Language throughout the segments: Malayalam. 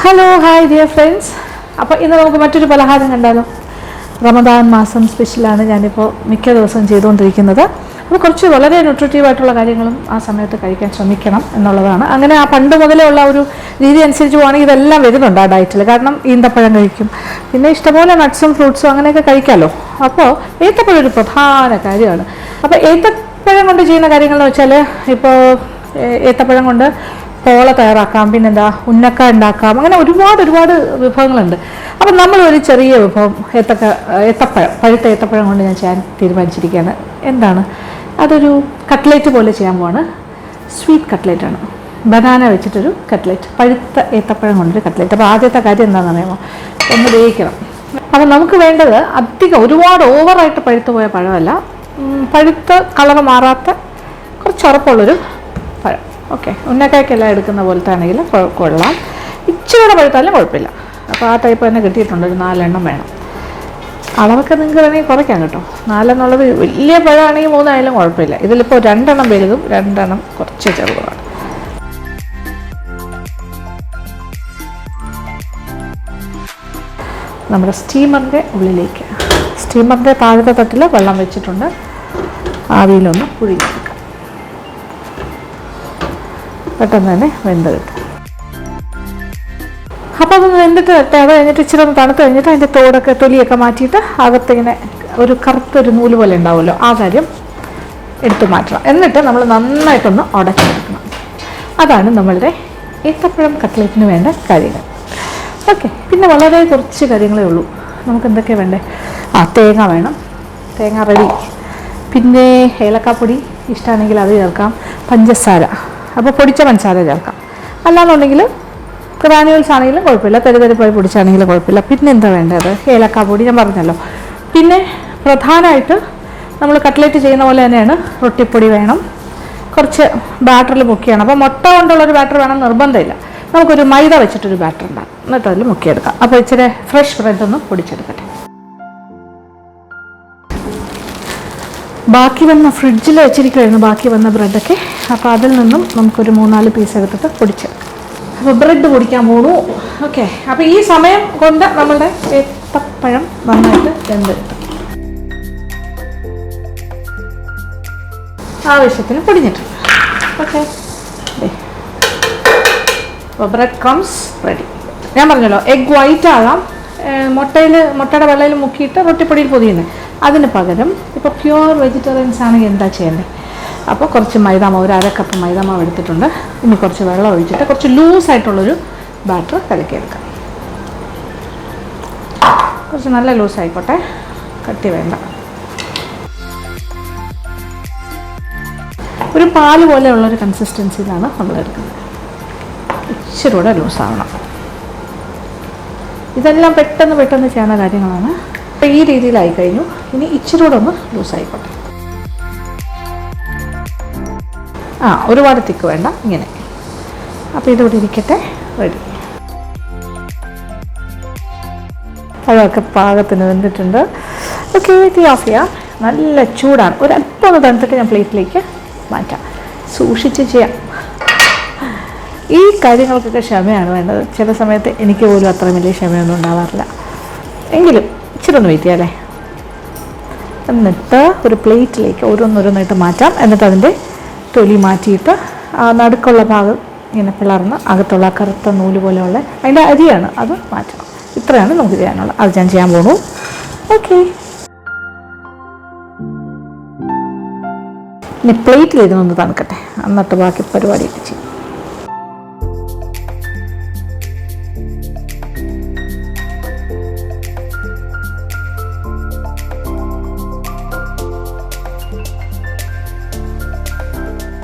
Hello hi dear friends. അപ്പോൾ ഇന്ന് നമുക്ക് മറ്റൊരു പലഹാരം കണ്ടാലോ. റമദാൻ മാസം സ്പെഷ്യലാണ് ഞാനിപ്പോൾ മിക്ക ദിവസവും ചെയ്തുകൊണ്ടിരിക്കുന്നത്. അപ്പോൾ കുറച്ച് വളരെ ന്യൂട്രിറ്റീവായിട്ടുള്ള കാര്യങ്ങളും ആ സമയത്ത് കഴിക്കാൻ ശ്രമിക്കണം എന്നുള്ളതാണ്. അങ്ങനെ ആ പണ്ട് മുതലേ ഉള്ള ഒരു രീതി അനുസരിച്ച് പോവുകയാണെങ്കിൽ ഇതെല്ലാം വരുന്നുണ്ട് ആ ഡയറ്റിൽ. കാരണം ഈന്തപ്പഴം കഴിക്കും, പിന്നെ ഇഷ്ടംപോലെ നട്ട്സും ഫ്രൂട്ട്സും അങ്ങനെയൊക്കെ കഴിക്കാമല്ലോ. അപ്പോൾ ഏത്തപ്പഴം ഒരു പ്രധാന കാര്യമാണ്. അപ്പോൾ ഏത്തപ്പഴം കൊണ്ട് ചെയ്യുന്ന കാര്യങ്ങളെന്ന് വെച്ചാൽ ഇപ്പോൾ ഏത്തപ്പഴം കൊണ്ട് പോള തയ്യാറാക്കാം, പിന്നെന്താ ഉന്നക്ക ഉണ്ടാക്കാം, അങ്ങനെ ഒരുപാട് വിഭവങ്ങളുണ്ട്. അപ്പം നമ്മളൊരു ചെറിയ വിഭവം പഴുത്ത ഏത്തപ്പഴം കൊണ്ട് ഞാൻ ചെയ്യാൻ തീരുമാനിച്ചിരിക്കുകയാണ്. എന്താണ് അതൊരു കട്ട്ലേറ്റ് പോലെ ചെയ്യാൻ പോവാണ്. സ്വീറ്റ് കട്ട്ലേറ്റാണ്, ബനാന വെച്ചിട്ടൊരു കട്ട്ലേറ്റ്, പഴുത്ത ഏത്തപ്പഴം കൊണ്ടൊരു കട്ട്ലേറ്റ്. അപ്പോൾ ആദ്യത്തെ കാര്യം എന്താണെന്ന് അറിയാമോ, ഒന്ന് വേവിക്കണം. അപ്പം നമുക്ക് വേണ്ടത് അധികം ഒരുപാട് ഓവറായിട്ട് പഴുത്തു പോയ പഴമല്ല, പഴുത്ത കളർ മാറാത്ത കുറച്ച് ഉറപ്പുള്ളൊരു പഴം. ഓക്കെ, ഉന്നക്കായ്ക്കെല്ലാം എടുക്കുന്ന പോലത്തെ ആണെങ്കിൽ കൊള്ളാം, ഇച്ചിരി പഴുത്താലും കുഴപ്പമില്ല. അപ്പോൾ ആ ടൈപ്പ് തന്നെ കിട്ടിയിട്ടുണ്ട്. ഒരു 4 എണ്ണം വേണം. അളവൊക്കെ നിങ്ങൾക്ക് വേണമെങ്കിൽ കുറയ്ക്കാം കേട്ടോ. 4 എന്നുള്ളത് വലിയ പഴമാണെങ്കിൽ 3 ആയാലും കുഴപ്പമില്ല. ഇതിലിപ്പോൾ 2 എണ്ണം വലുതും 2 എണ്ണം കുറച്ച് ചെറുതുമാണ്. നമ്മുടെ സ്റ്റീമറിൻ്റെ ഉള്ളിലേക്ക്, സ്റ്റീമറിൻ്റെ താഴത്തെ തട്ടിൽ വെള്ളം വെച്ചിട്ടുണ്ട്. ആവിയിലൊന്ന് പുഴുങ്ങിയെടുക്കാം, പെട്ടെന്ന് തന്നെ വെന്ത് കിട്ടും. അപ്പോൾ അതൊന്ന് വെന്തിട്ട് തട്ടെ. അത് കഴിഞ്ഞിട്ട് ഇച്ചിരി ഒന്ന് തണുത്ത് കഴിഞ്ഞിട്ട് അതിൻ്റെ തോടൊക്കെ തൊലിയൊക്കെ മാറ്റിയിട്ട് അകത്തിങ്ങനെ ഒരു കറുത്തൊരു നൂല് പോലെ ഉണ്ടാവുമല്ലോ, ആ കാര്യം എടുത്തു മാറ്റണം. എന്നിട്ട് നമ്മൾ നന്നായിട്ടൊന്ന് ഉടച്ചെടുക്കണം. അതാണ് നമ്മളുടെ ഏത്തപ്പഴം കട്ട്ലേറ്റിന് വേണ്ട കാര്യങ്ങൾ. ഓക്കെ, പിന്നെ വളരെ കുറച്ച് കാര്യങ്ങളേ ഉള്ളൂ. നമുക്ക് എന്തൊക്കെയാണ് വേണ്ടേ? തേങ്ങ വേണം, തേങ്ങ റെഡി. പിന്നെ ഏലക്കാപ്പൊടി ഇഷ്ടമാണെങ്കിൽ അത് ചേർക്കാം, പഞ്ചസാര, അപ്പോൾ പൊടിച്ച പഞ്ചസാര ചേർക്കാം. അല്ലാന്നുണ്ടെങ്കിൽ ഗ്രാനുവൽസ് ആണെങ്കിലും കുഴപ്പമില്ല, തരിതരിപ്പായി പൊടിച്ചാണെങ്കിലും കുഴപ്പമില്ല. പിന്നെ എന്താ വേണ്ടത്? ഏലക്കാപ്പൊടി ഞാൻ പറഞ്ഞല്ലോ. പിന്നെ പ്രധാനമായിട്ട് നമ്മൾ കട്ട്ലേറ്റ് ചെയ്യുന്ന പോലെ തന്നെയാണ് റൊട്ടിപ്പൊടി വേണം, കുറച്ച് ബാറ്ററിൽ മുക്കിയാണ്. അപ്പോൾ മുട്ട കൊണ്ടുള്ളൊരു ബാറ്റർ വേണം നിർബന്ധമില്ല. നമുക്കൊരു മൈദ വെച്ചിട്ടൊരു ബാറ്റർ ഉണ്ടാകും, എന്നിട്ട് അതിൽ മുക്കിയെടുക്കാം. അപ്പോൾ ഇച്ചിരി ഫ്രഷ് ബ്രെഡ് ഒന്ന് പൊടിച്ചെടുക്കട്ടെ. ബാക്കി വന്ന ഫ്രിഡ്ജിൽ വെച്ചിരിക്കുമായിരുന്നു ബാക്കി വന്ന ബ്രെഡൊക്കെ. അപ്പോൾ അതിൽ നിന്നും നമുക്കൊരു 3-4 പീസ് എടുത്തിട്ട് പൊടിച്ചെടുക്കാം. അപ്പോൾ ബ്രെഡ് പൊടിക്കാൻ പോണു. ഓക്കെ, അപ്പോൾ ഈ സമയം കൊണ്ട് നമ്മളുടെ ഏത്തപ്പഴം നന്നായിട്ട് വെന്തെടുക്കും. ആവശ്യത്തിന് പൊടിഞ്ഞിട്ടുണ്ട്. ഓക്കെ, അപ്പോൾ ബ്രെഡ് ക്രംസ് റെഡി. ഞാൻ പറഞ്ഞല്ലോ, എഗ് വൈറ്റ് ആകാം, മുട്ടയുടെ വെള്ളയിൽ മുക്കിയിട്ട് റൊട്ടിപ്പൊടിയിൽ പൊതിയുന്നത്. അതിന് പകരം ഇപ്പോൾ പ്യുവർ വെജിറ്റേറിയൻസ് ആണെങ്കിൽ എന്താ ചെയ്യേണ്ടത്? അപ്പോൾ കുറച്ച് മൈദാമാവ്, ഒരു 1/2 കപ്പ് മൈദാമാവ് എടുത്തിട്ടുണ്ട്. ഇനി കുറച്ച് വെള്ളം ഒഴിച്ചിട്ട് കുറച്ച് ലൂസായിട്ടുള്ളൊരു ബാറ്റർ കലക്കിയെടുക്കാം. കുറച്ച് നല്ല ലൂസായിക്കോട്ടെ, കട്ടി വേണ്ട. ഒരു പാല് പോലെയുള്ളൊരു കൺസിസ്റ്റൻസിയിലാണ് നമ്മൾ എടുക്കുന്നത്. ഇച്ചിരി കൂടെ ലൂസാവണം. ഇതെല്ലാം പെട്ടെന്ന് ചെയ്യുന്ന കാര്യങ്ങളാണ്. അപ്പോൾ ഈ രീതിയിലായി കഴിഞ്ഞു. ഇനി ഇച്ചിരി കൂടെ ഒന്ന് ലൂസായിക്കോട്ടെ. ഒരുപാട് തിക്ക് വേണ്ട, ഇങ്ങനെ. അപ്പോൾ ഇതിവിടെ ഇരിക്കട്ടെ, റെഡി. പഴമൊക്കെ പാകത്തിന് വെന്തിട്ടുണ്ട്. ഓക്കെ, തീ ഓഫ് ചെയ്യാം. നല്ല ചൂടാണ്. ഒരല്പം ഒന്ന് തണുത്തിട്ട് ഞാൻ പ്ലേറ്റിലേക്ക് മാറ്റാം. സൂക്ഷിച്ച് ചെയ്യാം. ഈ കാര്യങ്ങൾക്കൊക്കെ ക്ഷമയാണ് വേണ്ടത്. ചില സമയത്ത് എനിക്ക് പോലും അത്ര വലിയ ക്ഷമയൊന്നും ഉണ്ടാവാറില്ല. എങ്കിലും ഇച്ചിരി ഒന്ന് വെയിറ്റ് ചെയ്യാം അല്ലേ. എന്നിട്ട് ഒരു പ്ലേറ്റിലേക്ക് ഓരോന്നോരോന്നായിട്ട് മാറ്റാം. എന്നിട്ട് അതിൻ്റെ തൊലി മാറ്റിയിട്ട് ആ നടുക്കുള്ള ഭാഗം ഇങ്ങനെ പിളർന്ന് അകത്തുള്ള കറുത്ത നൂല് പോലെയുള്ള അതിൻ്റെ അരിയാണ്, അത് മാറ്റണം. ഇത്രയാണ് നമുക്ക് ചെയ്യാനുള്ളത്. അത് ഞാൻ ചെയ്യാൻ പോണു. ഓക്കെ, ഇനി പ്ലേറ്റിൽ ഇരുന്നൊന്ന് തണുക്കട്ടെ, എന്നിട്ട് ബാക്കി പരിപാടിയൊക്കെ ചെയ്യും.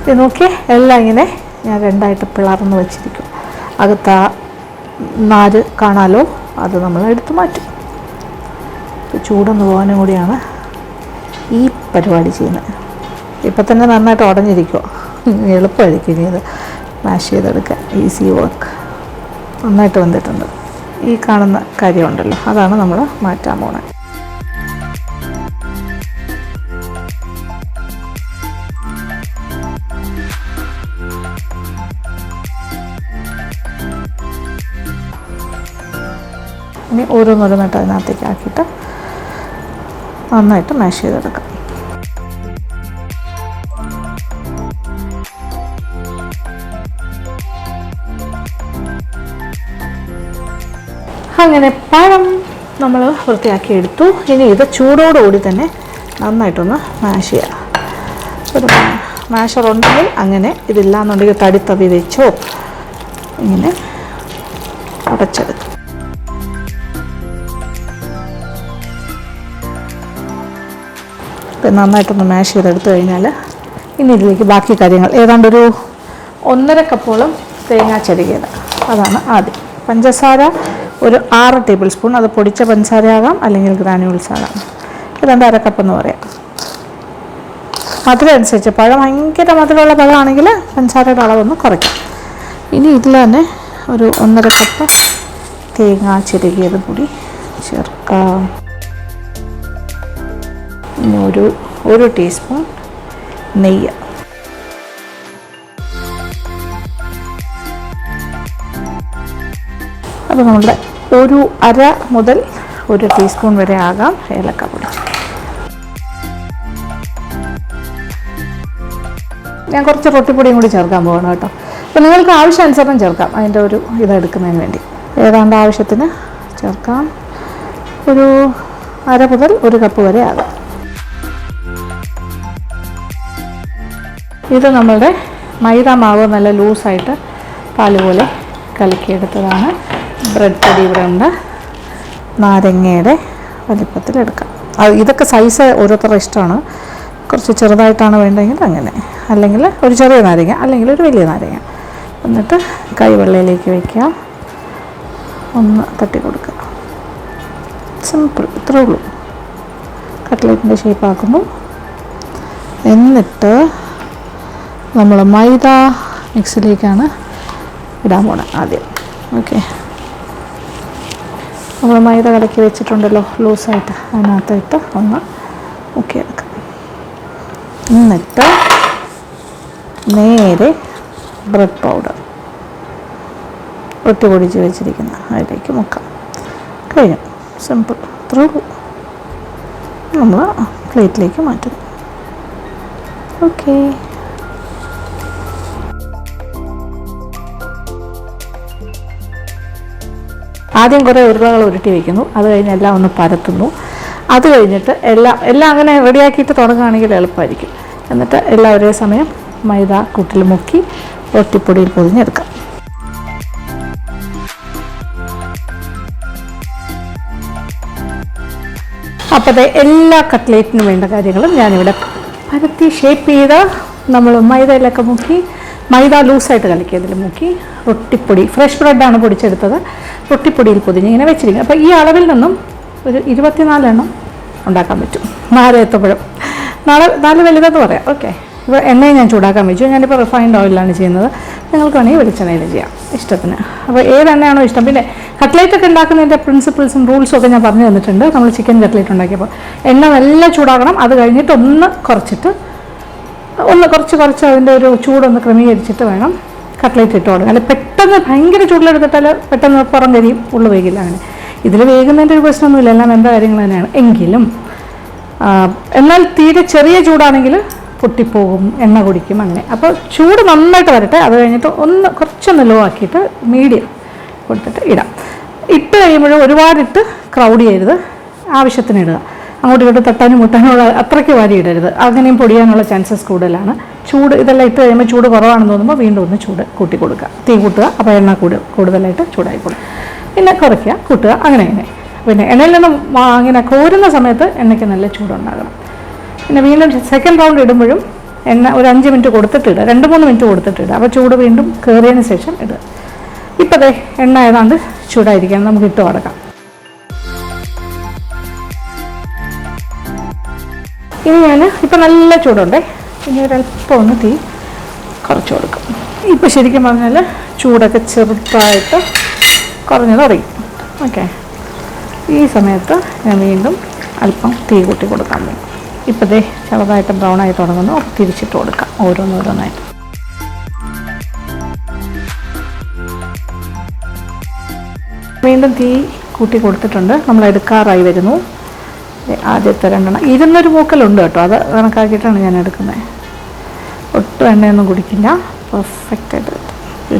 ഇത് നോക്കിയേ, എല്ലാം ഇങ്ങനെ ഞാൻ 2ആയിട്ട് പിളർന്ന് വെച്ചിരിക്കും. അകത്ത നാര് കാണാലോ, അത് നമ്മൾ എടുത്ത് മാറ്റും. ചൂടൊന്ന് പോകാനും കൂടിയാണ് ഈ പരിപാടി ചെയ്യുന്നത്. ഇപ്പം തന്നെ നന്നായിട്ട് ഉടഞ്ഞിരിക്കുമോ, എളുപ്പമായിരിക്കും ഇനി ഇത് മാഷ് ചെയ്തെടുക്കാൻ. Easy work. നന്നായിട്ട് വന്നിട്ടുണ്ട്. ഈ കാണുന്ന കാര്യമുണ്ടല്ലോ, അതാണ് നമ്മൾ മാറ്റാൻ പോകുന്നത്. ഇനി ഓരോന്നോരോന്നിട്ട് അതിനകത്തേക്ക് ആക്കിയിട്ട് നന്നായിട്ട് മാഷ് ചെയ്തെടുക്കാം. അങ്ങനെ പഴം നമ്മൾ വൃത്തിയാക്കി എടുത്തു. ഇനി ഇത് ചൂടോടുകൂടി തന്നെ നന്നായിട്ടൊന്ന് മാഷ് ചെയ്യാം. ഒരു മാഷർ ഉണ്ടെങ്കിൽ അങ്ങനെ, ഇതില്ലാന്നുണ്ടെങ്കിൽ തടി വെച്ചോ ഇങ്ങനെ അടച്ചെടുക്കും. നന്നായിട്ടൊന്ന് മാഷ് ചെയ്തെടുത്തു കഴിഞ്ഞാൽ ഇനി ഇതിലേക്ക് ബാക്കി കാര്യങ്ങൾ ഏതാണ്ടൊരു 1.5 കപ്പോളം തേങ്ങാ ചിരകിയത്, അതാണ് ആദ്യം. പഞ്ചസാര ഒരു 6 ടേബിൾ സ്പൂൺ, അത് പൊടിച്ച പഞ്ചസാരയാകാം അല്ലെങ്കിൽ ഗ്രാനുവൽസ് ആകാം. ഏതാണ്ട് 1/2 കപ്പെന്ന് പറയാം. മധുരം അനുസരിച്ച്, പഴം ഭയങ്കര മധുരമുള്ള പഴമാണെങ്കിൽ പഞ്ചസാരയുടെ അളവൊന്ന് കുറയ്ക്കാം. ഇനി ഇതിൽ തന്നെ ഒരു 1.5 കപ്പ് തേങ്ങ ചിരകിയത് കൂടി ചേർക്കാം. ഇനി ഒരു ടീസ്പൂൺ നെയ്യ്. അപ്പോൾ നമ്മളുടെ ഒരു 1/2 മുതൽ 1 ടീസ്പൂൺ വരെ ആകാം ഏലക്ക പൊടി. ഞാൻ കുറച്ച് റൊട്ടിപ്പൊടിയും കൂടി ചേർക്കാൻ പോകണം കേട്ടോ. അപ്പോൾ നിങ്ങൾക്ക് ആവശ്യാനുസരണം ചേർക്കാം, അതിൻ്റെ ഒരു ഇതെടുക്കുന്നതിന് വേണ്ടി. ഏതാണ്ട് ആവശ്യത്തിന് ചേർക്കാം. ഒരു 1/2 മുതൽ 1 കപ്പ് വരെ ആകാം. ഇത് നമ്മളുടെ മൈദ മാവ് നല്ല ലൂസായിട്ട് പാല് പോലെ കലക്കിയെടുത്തതാണ്. ബ്രെഡ് പൊടി ഇവിടെ ഉണ്ട്. നാരങ്ങയുടെ വലിപ്പത്തിലെടുക്കാം. ഇതൊക്കെ സൈസ് ഓരോരുത്തരുടെ ഇഷ്ടമാണ്. കുറച്ച് ചെറുതായിട്ടാണ് വേണ്ടതെങ്കിൽ അങ്ങനെ, അല്ലെങ്കിൽ ഒരു ചെറിയ നാരങ്ങ, അല്ലെങ്കിൽ ഒരു വലിയ നാരങ്ങ. എന്നിട്ട് കൈവെള്ളയിലേക്ക് വയ്ക്കുക, ഒന്ന് തട്ടി കൊടുക്കുക. സിമ്പിൾ, ഇത്രേ ഉള്ളൂ. കട്ട്ലേറ്റിൻ്റെ ഷേപ്പാക്കുന്നു. എന്നിട്ട് നമ്മൾ മൈദ മിക്സിലേക്കാണ് ഇടാൻ പോണത് ആദ്യം. ഓക്കെ, നമ്മൾ മൈദ കലക്കി വെച്ചിട്ടുണ്ടല്ലോ ലൂസായിട്ട്, അതിനകത്തായിട്ട് ഒന്ന് മുക്കിയെടുക്കാം. എന്നിട്ട് നേരെ ബ്രെഡ് പൗഡർ ഒട്ടി പൊടിച്ച് വെച്ചിരിക്കുന്ന അതിലേക്ക് മുക്കാം. കഴിഞ്ഞു, സിമ്പിൾ, ഇത്രേ ഉള്ളൂ. നമ്മൾ പ്ലേറ്റിലേക്ക് മാറ്റുന്നു. ഓക്കെ, ആദ്യം കുറേ ഉരുളകൾ ഉരുട്ടി വയ്ക്കുന്നു. അത് കഴിഞ്ഞ് എല്ലാം ഒന്ന് പരത്തുന്നു. അത് കഴിഞ്ഞിട്ട് എല്ലാം അങ്ങനെ റെഡിയാക്കിയിട്ട് തുടങ്ങുകയാണെങ്കിൽ എളുപ്പമായിരിക്കും. എന്നിട്ട് എല്ലാം ഒരേ സമയം മൈദ കൂട്ടിൽ മുക്കി റൊട്ടിപ്പൊടിയിൽ പൊതിഞ്ഞെടുക്കാം. അപ്പോൾ എല്ലാ കട്ട്ലേറ്റിനും വേണ്ട കാര്യങ്ങളും ഞാനിവിടെ പരത്തി ഷേപ്പ് ചെയ്ത് നമ്മൾ മൈദയിലൊക്കെ മുക്കി, മൈദ ലൂസായിട്ട് കലക്കിയതിൽ മുക്കി, റൊട്ടിപ്പൊടി ഫ്രഷ് ബ്രെഡാണ് പൊടിച്ചെടുത്തത്, റൊട്ടിപ്പൊടിയിൽ പൊതിഞ്ഞ് ഇങ്ങനെ വെച്ചിരിക്കും. അപ്പോൾ ഈ അളവിൽ നിന്നും ഒരു 24 എണ്ണം ഉണ്ടാക്കാൻ പറ്റും. 4 ഏത്തപ്പഴം, 4 വലുതെന്ന് പറയാം. ഓക്കെ, ഇപ്പോൾ എണ്ണയും ഞാൻ ചൂടാക്കാൻ വെച്ചു. ഞാനിപ്പോൾ റിഫൈൻഡ് ഓയിലാണ് ചെയ്യുന്നത്. നിങ്ങൾക്ക് വേണമെങ്കിൽ വെളിച്ചെണ്ണയിൽ ചെയ്യാം, ഇഷ്ടത്തിന്. അപ്പോൾ ഏത് എണ്ണയാണോ ഇഷ്ടം. പിന്നെ കട്ട്ലേറ്റൊക്കെ ഉണ്ടാക്കുന്നതിൻ്റെ പ്രിൻസിപ്പിൾസും റൂൾസും ഒക്കെ ഞാൻ പറഞ്ഞു തന്നിട്ടുണ്ട്. നമ്മൾ ചിക്കൻ കട്ട്ലേറ്റ് ഉണ്ടാക്കിയപ്പോൾ എണ്ണ നല്ല ചൂടാകണം. അത് കഴിഞ്ഞിട്ട് ഒന്ന് കുറച്ചിട്ട് കുറച്ച് അതിൻ്റെ ഒരു ചൂടൊന്ന് ക്രമീകരിച്ചിട്ട് വേണം കട്ട്ലേറ്റ് ഇട്ട് കൊടുക്കുക. അല്ല പെട്ടെന്ന് ഭയങ്കര ചൂടിലെടുത്തിട്ടാൽ പെട്ടെന്ന് പുറം കരിയും, ഉള്ളു വേകില്ല. അങ്ങനെ ഇതിൽ വേകുന്നതിൻ്റെ ഒരു പ്രശ്നമൊന്നുമില്ല, എല്ലാം എന്താ കാര്യങ്ങൾ തന്നെയാണ്. എങ്കിലും എന്നാൽ തീരെ ചെറിയ ചൂടാണെങ്കിൽ പൊട്ടിപ്പോകും, എണ്ണ കുടിക്കും, അങ്ങനെ. അപ്പോൾ ചൂട് നന്നായിട്ട് വരട്ടെ. അത് കഴിഞ്ഞിട്ട് കുറച്ചൊന്ന് ലോ ആക്കിയിട്ട് മീഡിയം കൊടുത്തിട്ട് ഇടാം. ഇട്ട് കഴിയുമ്പോഴും ഒരുപാടിട്ട് ക്രൗഡ് ചെയ്യരുത്, ആവശ്യത്തിന് ഇടുക. അങ്ങോട്ടും ഇങ്ങോട്ട് തട്ടാനും മുട്ടാനുള്ള അത്രയ്ക്ക് വാരി ഇടരുത്, അങ്ങനെയും പൊടിയാനുള്ള ചാൻസസ് കൂടുതലാണ്. ചൂട് ഇതെല്ലാം ഇട്ട് കഴിയുമ്പോൾ ചൂട് കുറവാണെന്ന് തോന്നുമ്പോൾ വീണ്ടും ഒന്ന് ചൂട് കൂട്ടി കൊടുക്കുക, തീ കൂട്ടുക. അപ്പോൾ എണ്ണ കൂടുതലായിട്ട് ചൂടായിക്കോളും. പിന്നെ കുറയ്ക്കുക, കൂട്ടുക, അങ്ങനെ. പിന്നെ എണ്ണയിൽ നിന്ന് ഇങ്ങനെ കോരുന്ന സമയത്ത് എണ്ണയ്ക്ക് നല്ല ചൂടുണ്ടാകണം. പിന്നെ വീണ്ടും സെക്കൻഡ് റൗണ്ട് ഇടുമ്പോഴും എണ്ണ ഒരു 5 മിനിറ്റ് കൊടുത്തിട്ടിടുക, 2-3 മിനിറ്റ് കൊടുത്തിട്ടിടുക. അപ്പോൾ ചൂട് വീണ്ടും കയറിയതിന് ശേഷം ഇടുക. ഇപ്പോൾ ദേ എണ്ണ ഏതാണ്ട് ചൂടായിരിക്കണം, നമുക്ക് ഇട്ട് കൊടുക്കാം. ഇനി ഞാൻ ഇപ്പം നല്ല ചൂടുണ്ടേ, ഇനി ഒരല്പം ഒന്ന് തീ കുറച്ച് കൊടുക്കും. ഇപ്പോൾ ശരിക്കും പറഞ്ഞാൽ ചൂടൊക്കെ ചെറുതായിട്ട് കുറഞ്ഞ് തുടങ്ങി. ഓക്കെ, ഈ സമയത്ത് ഞാൻ വീണ്ടും അല്പം തീ കൂട്ടി കൊടുക്കാൻ വേണ്ടി. ഇപ്പോൾ ദേ ചെറുതായിട്ട് ബ്രൗൺ ആയി തുടങ്ങുന്നു. തിരിച്ചിട്ട് കൊടുക്കാം ഓരോന്നോരോന്നായിട്ട്. വീണ്ടും തീ കൂട്ടി കൊടുത്തിട്ടുണ്ട്. നമ്മൾ എടുക്കാറായി വരുന്നു. ആദ്യത്തെ 2 ഇരുന്നൊരു മൂക്കലുണ്ട് കേട്ടോ, അത് കണക്കാക്കിയിട്ടാണ് ഞാൻ എടുക്കുന്നത്. ഒട്ടും എണ്ണയൊന്നും കുടിക്കില്ല, പെർഫെക്റ്റായിട്ട്. ഒരു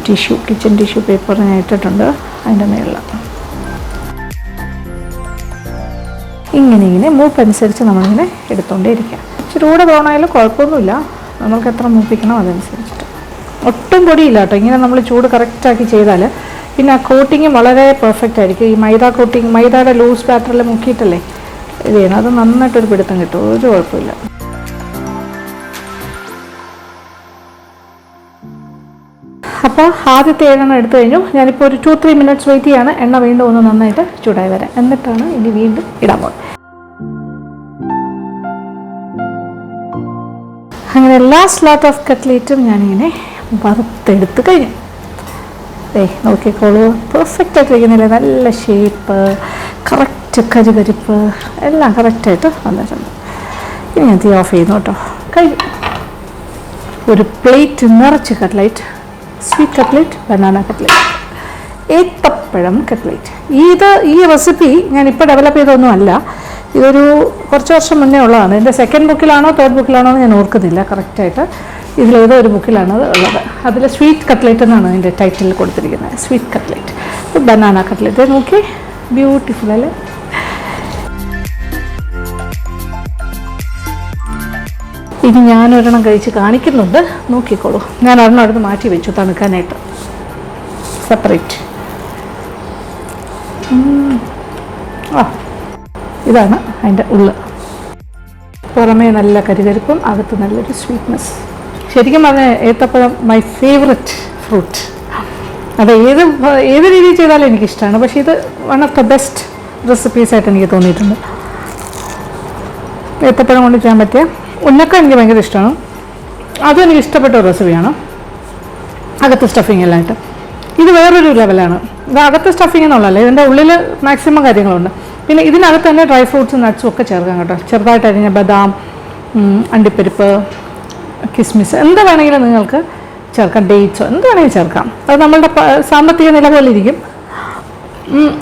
കിച്ചൺ ടിഷ്യൂ പേപ്പർ ഞാൻ ഇട്ടിട്ടുണ്ട് അതിൻ്റെ മേളിൽ. ഇങ്ങനെ മൂപ്പനുസരിച്ച് നമ്മളിങ്ങനെ എടുത്തുകൊണ്ടേ ഇരിക്കാം. ഇച്ചിരി കൂടെ ബ്രൗണായാലും കുഴപ്പമൊന്നുമില്ല, നമ്മൾക്ക് എത്ര മൂപ്പിക്കണം അതനുസരിച്ചിട്ട്. ഒട്ടും പൊടിയില്ല കേട്ടോ, ഇങ്ങനെ നമ്മൾ ചൂട് കറക്റ്റാക്കി ചെയ്താൽ പിന്നെ ആ കോട്ടിങ് വളരെ പെർഫെക്റ്റ് ആയിരിക്കും. ഈ മൈദ കോട്ടിങ്, മൈദയുടെ ലൂസ് ബാറ്ററിൽ മുക്കിയിട്ടല്ലേ ഇത് ചെയ്യണം, അത് നന്നായിട്ടൊരു പിടുത്തം കിട്ടും, ഒരു കുഴപ്പമില്ല. അപ്പോൾ ആദ്യത്തെ 7 എടുത്തു കഴിഞ്ഞു. ഞാനിപ്പോൾ ഒരു 2-3 മിനിറ്റ്സ് വെയിറ്റ് ചെയ്യാണ്, എണ്ണ വീണ്ടും ഒന്ന് നന്നായിട്ട് ചൂടായി വരാൻ. എന്നിട്ടാണ് ഇനി വീണ്ടും ഇടാൻ പോകുന്നത്. അങ്ങനെ ലാസ്റ്റ് ലാറ്റ് ഓഫ് കട്ട്ലേറ്റും ഞാനിങ്ങനെ വറുത്തെടുത്ത് കഴിഞ്ഞു. നോക്കിക്കോളൂ, പെർഫെക്റ്റ് ആയിട്ട് ഇരിക്കുന്നില്ലേ, നല്ല ഷേപ്പ്, കറക്റ്റ് കരിപ്പ് എല്ലാം കറക്റ്റായിട്ട് വന്നിട്ടുണ്ട്. ഇനി ഞാൻ തീ ഓഫ് ചെയ്യുന്നു കേട്ടോ. കഴിഞ്ഞു. ഒരു പ്ലേറ്റ് നിറച്ച് cutlet, sweet cutlet, banana cutlet, ഏത്തപ്പഴം കട്ട്ലേറ്റ്. ഈ റെസിപ്പി ഞാനിപ്പോൾ ഡെവലപ്പ് ചെയ്തൊന്നും അല്ല, ഇതൊരു കുറച്ച് വർഷം മുന്നേ ഉള്ളതാണ്. എൻ്റെ 2nd ബുക്കിലാണോ 3rd ബുക്കിലാണോ എന്ന് ഞാൻ ഓർക്കുന്നില്ല കറക്റ്റായിട്ട്. ഇതിലേതോ ഒരു ബുക്കിലാണ് ഉള്ളത്. അതിൽ സ്വീറ്റ് കട്ട്ലേറ്റ് എന്നാണ് അതിൻ്റെ ടൈറ്റിൽ കൊടുത്തിരിക്കുന്നത്. Sweet cutlet, banana cutlet. നോക്കി, ബ്യൂട്ടിഫുൾ അല്ലേ? ഇനി ഞാനൊരെണ്ണം കഴിച്ച് കാണിക്കുന്നുണ്ട്, നോക്കിക്കോളൂ. ഞാൻ ഒരെണ്ണം അടുത്ത് മാറ്റി വെച്ചു തണുക്കാനായിട്ട്, സെപ്പറേറ്റ്. ഇതാണ് അതിൻ്റെ ഉള്ള്. പുറമേ നല്ല കരികരിപ്പും അകത്ത് നല്ലൊരു സ്വീറ്റ്നെസ്. ശരിക്കും പറഞ്ഞാൽ ഏത്തപ്പഴം മൈ ഫേവററ്റ് ഫ്രൂട്ട്. അത് ഏത് രീതിയിൽ ചെയ്താലും എനിക്കിഷ്ടമാണ്. പക്ഷേ ഇത് വൺ ഓഫ് ദ ബെസ്റ്റ് റെസിപ്പീസായിട്ട് എനിക്ക് തോന്നിയിട്ടുണ്ട്. ഏത്തപ്പഴം കൊണ്ട് ചെയ്യാൻ പറ്റിയ ഉന്നക്ക എനിക്ക് ഭയങ്കര ഇഷ്ടമാണ്. അതും എനിക്ക് ഇഷ്ടപ്പെട്ട ഒരു റെസിപ്പിയാണ്, അകത്ത് സ്റ്റഫിങ് എല്ലാം ആയിട്ട്. ഇത് വേറൊരു ലെവലാണ്. ഇത് അകത്ത് സ്റ്റഫിങ് എന്നുള്ളതല്ല, ഇതിൻ്റെ ഉള്ളിൽ മാക്സിമം കാര്യങ്ങളുണ്ട്. പിന്നെ ഇതിനകത്ത് തന്നെ ഡ്രൈ ഫ്രൂട്ട്സും നട്ട്സും ഒക്കെ ചേർക്കാം കേട്ടോ. ചെറുതായിട്ട് അരിഞ്ഞ ബദാം, അണ്ടിപ്പരിപ്പ്, കിസ്മിസ്, എന്ത് വേണമെങ്കിലും നിങ്ങൾക്ക് ചേർക്കാം. ഡേറ്റ്സോ എന്ത് വേണമെങ്കിലും ചേർക്കാം. അത് നമ്മളുടെ സാമ്പത്തിക നില പോലെ ഇരിക്കും.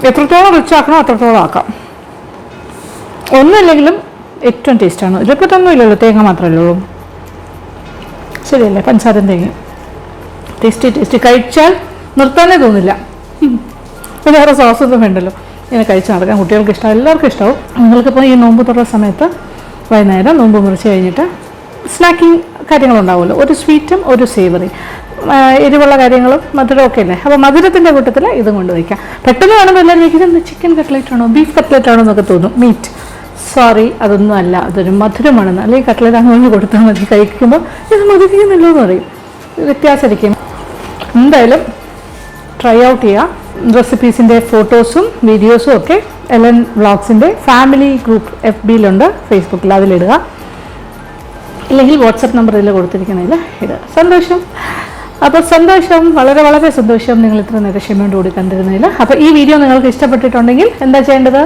എത്രത്തോളം റിച്ച് ആക്കണോ അത്രത്തോളം ആക്കാം. ഒന്നുമില്ലെങ്കിലും ഏറ്റവും ടേസ്റ്റാണ്. ഇതിപ്പോൾ ഇല്ലല്ലോ, തേങ്ങ മാത്രമല്ലേ ഉള്ളൂ. ശരിയല്ലേ? പഞ്ചസാരയും തേങ്ങയും. ടേസ്റ്റി കഴിച്ചാൽ നിർത്താനേ തോന്നില്ല. പിന്നെ വേറെ സോസൊന്നും വേണ്ടല്ലോ, ഇങ്ങനെ കഴിച്ച് നടക്കാൻ കുട്ടികൾക്ക് ഇഷ്ടം, എല്ലാവർക്കും ഇഷ്ടമാവും. നിങ്ങൾക്കിപ്പോൾ ഈ നോമ്പ് തുറന്ന സമയത്ത് വൈകുന്നേരം നോമ്പ് മുറിച്ച് കഴിഞ്ഞിട്ട് സ്നാക്കിങ് കാര്യങ്ങളുണ്ടാവുമല്ലോ, ഒരു സ്വീറ്റും ഒരു സേവറി, എരിവുള്ള കാര്യങ്ങളും മധുരവും ഒക്കെ അല്ലേ. അപ്പോൾ മധുരത്തിൻ്റെ കൂട്ടത്തിൽ ഇതും കൊണ്ട് വയ്ക്കാം. പെട്ടെന്ന് കാണുമ്പോൾ എല്ലാവരും ഇതെന്ത് ചിക്കൻ കട്ട്ലേറ്റ് ആണോ ബീഫ് കട്ട്ലേറ്റ് ആണോ എന്നൊക്കെ തോന്നും. മീറ്റ്, സോറി, അതൊന്നും അല്ല, അതൊരു മധുരമാണെന്ന്. അല്ലെങ്കിൽ കട്ട്ലേറ്റ് അങ്ങനെ കൊടുത്താൽ മതി. കഴിക്കുമ്പോൾ ഇത് മധുരിക്കുന്നില്ലോ എന്ന് പറയും, വ്യത്യാസമായിരിക്കും. എന്തായാലും ട്രൈ ഔട്ട് ചെയ്യുക. റെസിപ്പീസിൻ്റെ ഫോട്ടോസും വീഡിയോസും ഒക്കെ LN വ്ളോഗ്സിൻ്റെ ഫാമിലി ഗ്രൂപ്പ് FBയിലുണ്ട്, ഫേസ്ബുക്കിൽ, അതിലിടുക. ഇല്ലെങ്കിൽ വാട്സപ്പ് നമ്പർ ഇതിൽ കൊടുത്തിരിക്കുന്നതിൽ ഇടുക. സന്തോഷം. അപ്പോൾ സന്തോഷം, വളരെ വളരെ സന്തോഷം നിങ്ങൾ ഇത്ര നേരം ക്ഷമയോടുകൂടി കണ്ടിരുന്നതിൽ. അപ്പോൾ ഈ വീഡിയോ നിങ്ങൾക്ക് ഇഷ്ടപ്പെട്ടിട്ടുണ്ടെങ്കിൽ എന്താ ചെയ്യേണ്ടത്?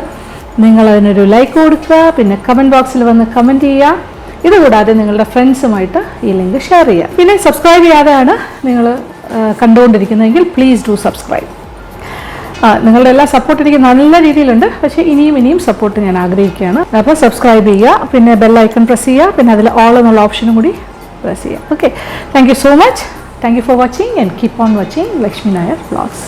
നിങ്ങൾ അതിനൊരു ലൈക്ക് കൊടുക്കുക, പിന്നെ കമൻറ്റ് ബോക്സിൽ വന്ന് കമൻറ്റ് ചെയ്യുക. ഇതുകൂടാതെ നിങ്ങളുടെ ഫ്രണ്ട്സുമായിട്ട് ഈ ലിങ്ക് ഷെയർ ചെയ്യുക. പിന്നെ സബ്സ്ക്രൈബ് ചെയ്യാതെയാണ് നിങ്ങൾ കണ്ടുകൊണ്ടിരിക്കുന്നതെങ്കിൽ പ്ലീസ് ഡു സബ്സ്ക്രൈബ്. നിങ്ങളുടെ എല്ലാ സപ്പോർട്ട് എനിക്ക് നല്ല രീതിയിലുണ്ട്, പക്ഷേ ഇനിയും സപ്പോർട്ട് ഞാൻ ആഗ്രഹിക്കുകയാണ്. അപ്പോൾ സബ്സ്ക്രൈബ് ചെയ്യുക, പിന്നെ ബെൽ ഐക്കൺ പ്രസ് ചെയ്യുക, പിന്നെ അതിൽ ഓൾ എന്നുള്ള ഓപ്ഷനും കൂടി പ്രസ് ചെയ്യുക. Okay, thank you so much. Thank you for watching and keep on watching Lakshmi Nair vlogs.